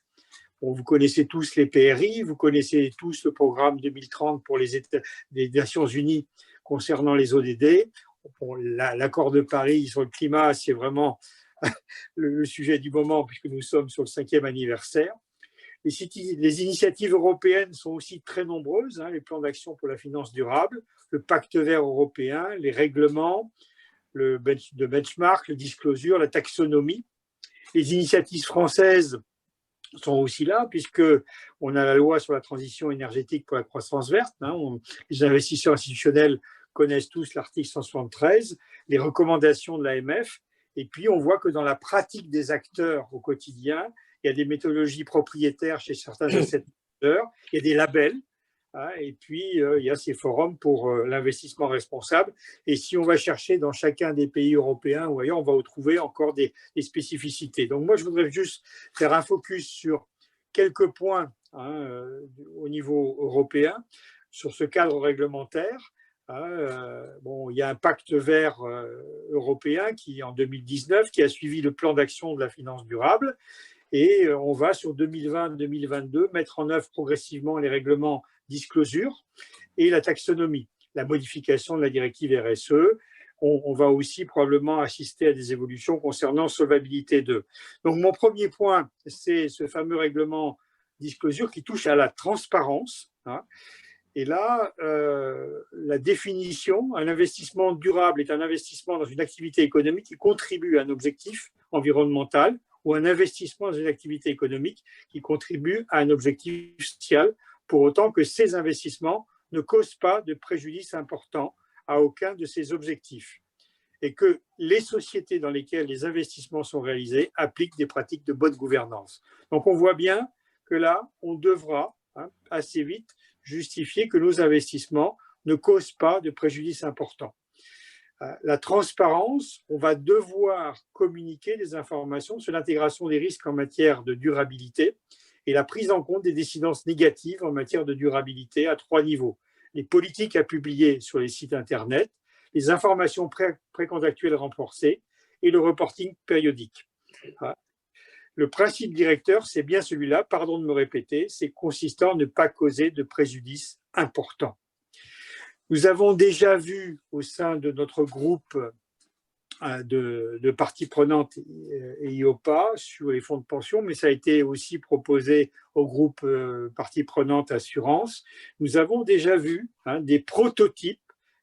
Bon, vous connaissez tous les PRI, vous connaissez tous le programme 2030 pour les Nations Unies concernant les ODD. Bon, l'accord de Paris sur le climat, c'est vraiment le sujet du moment, puisque nous sommes sur le 5e anniversaire. Les initiatives européennes sont aussi très nombreuses, hein, les plans d'action pour la finance durable, le pacte vert européen, les règlements, le benchmark, le disclosure, la taxonomie. Les initiatives françaises sont aussi là, puisqu'on a la loi sur la transition énergétique pour la croissance verte. Hein, les investisseurs institutionnels connaissent tous l'article 173, les recommandations de l'AMF, et puis on voit que dans la pratique des acteurs au quotidien, il y a des méthodologies propriétaires chez certains asset managers, il y a des labels, hein, et puis il y a ces forums pour l'investissement responsable. Et si on va chercher dans chacun des pays européens ou ailleurs, on va retrouver encore des spécificités. Donc moi, je voudrais juste faire un focus sur quelques points, hein, au niveau européen, sur ce cadre réglementaire. Bon, il y a un pacte vert européen qui, en 2019, qui a suivi le plan d'action de la finance durable. Et on va, sur 2020-2022, mettre en œuvre progressivement les règlements disclosure et la taxonomie, la modification de la directive RSE. On va aussi probablement assister à des évolutions concernant Solvabilité 2. Donc, mon premier point, c'est ce fameux règlement disclosure qui touche à la transparence. Hein. Et là, la définition, un investissement durable est un investissement dans une activité économique qui contribue à un objectif environnemental ou un investissement dans une activité économique qui contribue à un objectif social, pour autant que ces investissements ne causent pas de préjudice important à aucun de ces objectifs et que les sociétés dans lesquelles les investissements sont réalisés appliquent des pratiques de bonne gouvernance. Donc on voit bien que là, on devra assez vite justifier que nos investissements ne causent pas de préjudice important. La transparence, on va devoir communiquer des informations sur l'intégration des risques en matière de durabilité et la prise en compte des décidences négatives en matière de durabilité à 3 niveaux. Les politiques à publier sur les sites Internet, les informations précontractuelles renforcées et le reporting périodique. Le principe directeur, c'est bien celui-là, pardon de me répéter, c'est consistant à ne pas causer de préjudice important. Nous avons déjà vu au sein de notre groupe de parties prenantes et IOPA sur les fonds de pension, mais ça a été aussi proposé au groupe parties prenantes assurance. Nous avons déjà vu des prototypes,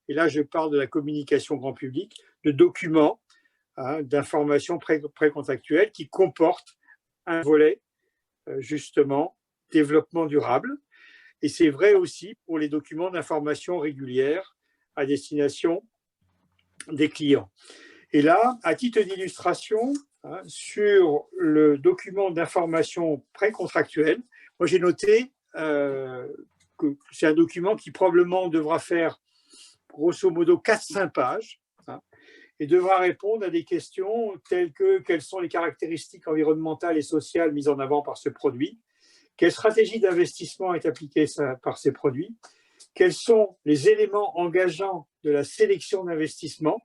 et là je parle de la communication grand public, de documents d'informations précontractuelles qui comportent un volet, justement, développement durable. Et c'est vrai aussi pour les documents d'information régulière à destination des clients. Et là, à titre d'illustration, sur le document d'information précontractuelle, moi j'ai noté que c'est un document qui probablement devra faire grosso modo 4-5 pages, et devra répondre à des questions telles que quelles sont les caractéristiques environnementales et sociales mises en avant par ce produit, quelle stratégie d'investissement est appliquée par ces produits, quels sont les éléments engageants de la sélection d'investissement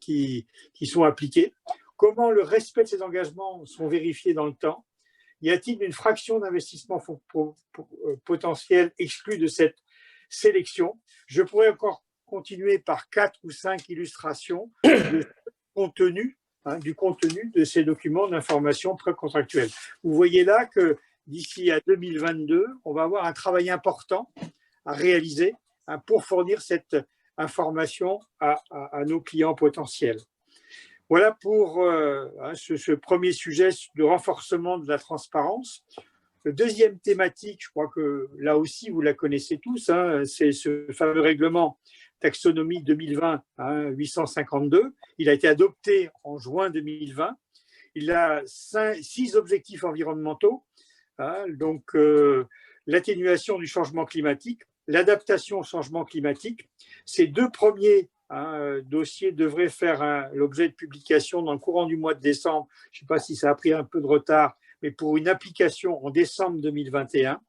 qui sont appliqués, comment le respect de ces engagements sont vérifiés dans le temps, y a-t-il une fraction d'investissement potentiel exclue de cette sélection. Je pourrais encore continuer par 4 ou 5 illustrations du contenu de ces documents d'information précontractuelle. Vous voyez là que d'ici à 2022, on va avoir un travail important à réaliser pour fournir cette information à nos clients potentiels. Voilà pour ce premier sujet de renforcement de la transparence. Le deuxième thématique, je crois que là aussi vous la connaissez tous, c'est ce fameux règlement taxonomie 2020 852. Il a été adopté en juin 2020. Il a 6 objectifs environnementaux, donc l'atténuation du changement climatique, l'adaptation au changement climatique. Ces 2 premiers dossiers devraient faire l'objet de publication dans le courant du mois de décembre. Je ne sais pas si ça a pris un peu de retard, mais pour une application en décembre 2021.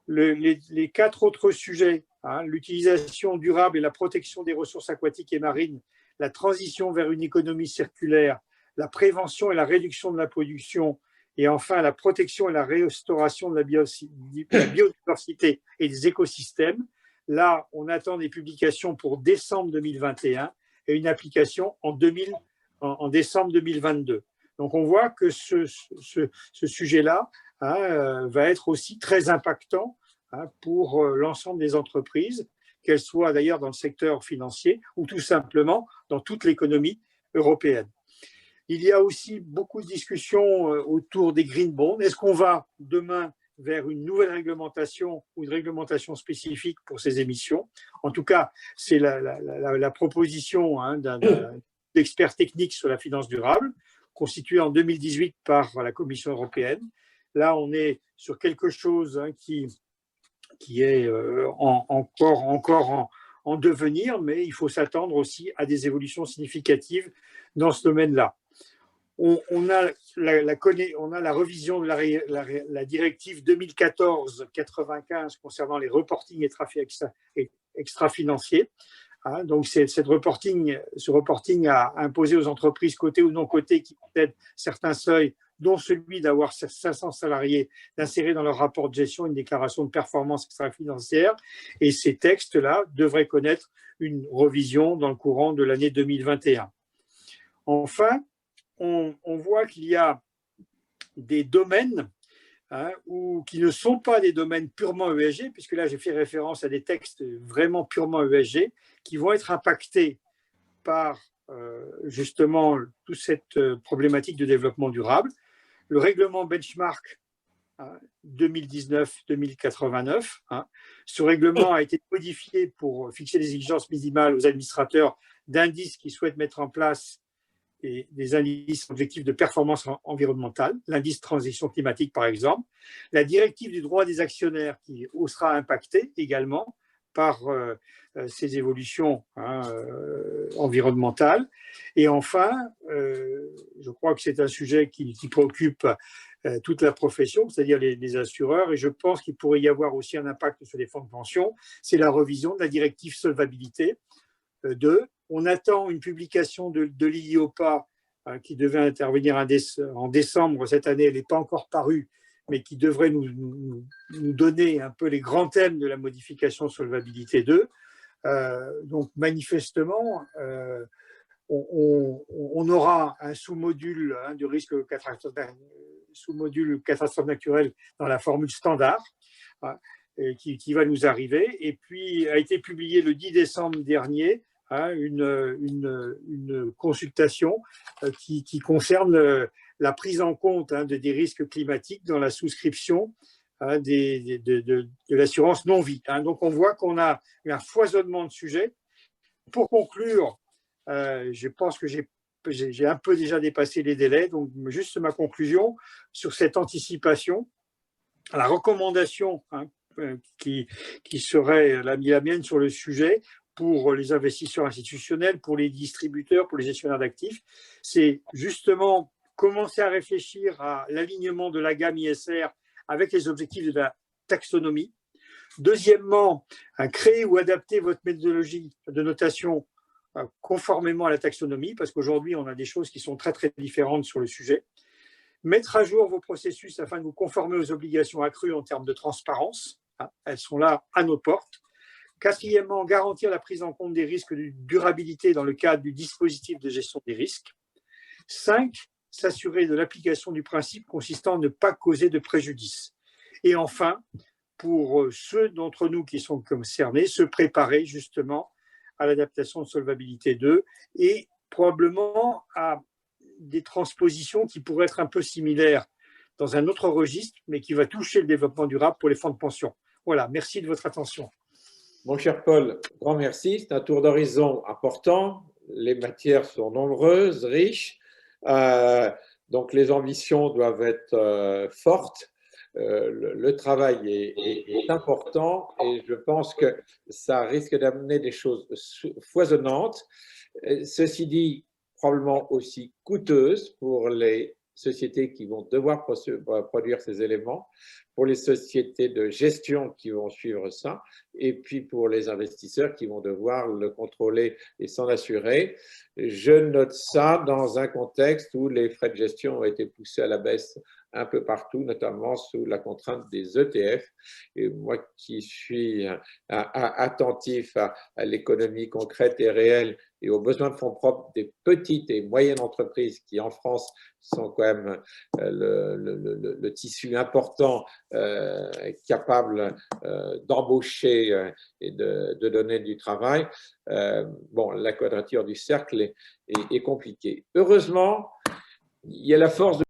Les 4 autres sujets, l'utilisation durable et la protection des ressources aquatiques et marines, la transition vers une économie circulaire, la prévention et la réduction de la pollution, et enfin la protection et la restauration de la biodiversité et des écosystèmes. Là, on attend des publications pour décembre 2021 et une application en décembre 2022. Donc, on voit que ce sujet-là va être aussi très impactant pour l'ensemble des entreprises, qu'elles soient d'ailleurs dans le secteur financier ou tout simplement dans toute l'économie européenne. Il y a aussi beaucoup de discussions autour des green bonds. Est-ce qu'on va demain vers une nouvelle réglementation ou une réglementation spécifique pour ces émissions? En tout cas, c'est la proposition d'un expert technique sur la finance durable, constitué en 2018 par la Commission européenne. Là, on est sur quelque chose qui est encore en devenir, mais il faut s'attendre aussi à des évolutions significatives dans ce domaine-là. On a la revision de la directive 2014-95 concernant les reportings extra-financiers. Donc, ce reporting a imposé aux entreprises cotées ou non cotées qui possèdent certains seuils, dont celui d'avoir 500 salariés, d'insérer dans leur rapport de gestion une déclaration de performance extra-financière. Et ces textes-là devraient connaître une revision dans le courant de l'année 2021. Enfin, on voit qu'il y a des domaines qui ne sont pas des domaines purement ESG, puisque là j'ai fait référence à des textes vraiment purement ESG, qui vont être impactés par justement toute cette problématique de développement durable. Le règlement benchmark 2019-2089, ce règlement a été modifié pour fixer des exigences minimales aux administrateurs d'indices qui souhaitent mettre en place des indices objectifs de performance environnementale, l'indice transition climatique par exemple, la directive du droit des actionnaires qui sera impactée également par ces évolutions environnementales. Et enfin, je crois que c'est un sujet qui préoccupe toute la profession, c'est-à-dire les assureurs, et je pense qu'il pourrait y avoir aussi un impact sur les fonds de pension, c'est la revision de la directive solvabilité 2. On attend une publication de l'IOPA qui devait intervenir en décembre cette année. Elle n'est pas encore parue, mais qui devrait nous donner un peu les grands thèmes de la modification solvabilité 2. Donc manifestement, on aura un sous-module de risque sous-module catastrophe naturelle dans la formule standard qui va nous arriver. Et puis a été publié le 10 décembre dernier une consultation qui concerne la prise en compte des risques climatiques dans la souscription de l'assurance non-vie. Donc on voit qu'on a un foisonnement de sujets. Pour conclure, je pense que j'ai un peu déjà dépassé les délais, donc juste ma conclusion sur cette anticipation. La recommandation qui serait la mienne sur le sujet, pour les investisseurs institutionnels, pour les distributeurs, pour les gestionnaires d'actifs, c'est justement commencer à réfléchir à l'alignement de la gamme ISR avec les objectifs de la taxonomie. Deuxièmement, créer ou adapter votre méthodologie de notation conformément à la taxonomie, parce qu'aujourd'hui, on a des choses qui sont très, très différentes sur le sujet. Mettre à jour vos processus afin de vous conformer aux obligations accrues en termes de transparence. Elles sont là à nos portes. Quatrièmement, garantir la prise en compte des risques de durabilité dans le cadre du dispositif de gestion des risques. 5, s'assurer de l'application du principe consistant à ne pas causer de préjudice. Et enfin, pour ceux d'entre nous qui sont concernés, se préparer justement à l'adaptation de solvabilité 2 et probablement à des transpositions qui pourraient être un peu similaires dans un autre registre, mais qui va toucher le développement durable pour les fonds de pension. Voilà, merci de votre attention. Mon cher Paul, grand merci. C'est un tour d'horizon important. Les matières sont nombreuses, riches. Donc, les ambitions doivent être fortes. Le travail est important et je pense que ça risque d'amener des choses foisonnantes. Ceci dit, probablement aussi coûteuses pour les sociétés qui vont devoir produire ces éléments, pour les sociétés de gestion qui vont suivre ça, et puis pour les investisseurs qui vont devoir le contrôler et s'en assurer. Je note ça dans un contexte où les frais de gestion ont été poussés à la baisse un peu partout, notamment sous la contrainte des ETF. Et moi qui suis attentif à l'économie concrète et réelle et aux besoins de fonds propres des petites et moyennes entreprises qui, en France, sont quand même le tissu important capable d'embaucher et de donner du travail, bon, la quadrature du cercle est compliquée. Heureusement, il y a la force de